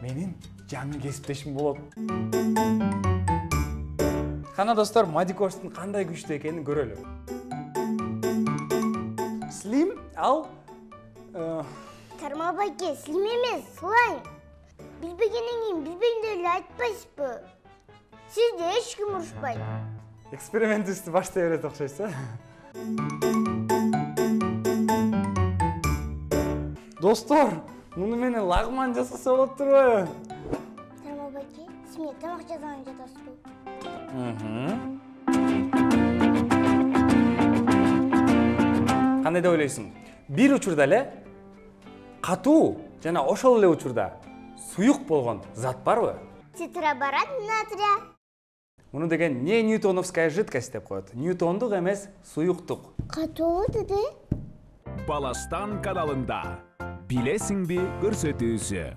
менин жаңы кесиптешим болот. Кана достор, Мадикостун кандай күчтүү экенин көрөлү. Слим, ал Тарма байке, слим эмес, слайм. Билбегенен кийин билбейм эле айтпайсызбы? Сизди эч ким урушпайт. экспериментибизди баштай берет окшойсуз. Достор, муну менен лагман жасаса болот турбайбы? Тарма байке, сиз эмне тамак жасаган жатасызбы? Кандай деп ойлойсуң? Бир учурда эле катуу жана ошол эле учурда суюк болгон зат барбы? Тетраборат натрия. Муну деген не ньютоновская жидкость деп коет. Ньютондук эмес, суюктук. Катуу деди? Баластан каналында. Билесиңби көрсөтүүсү.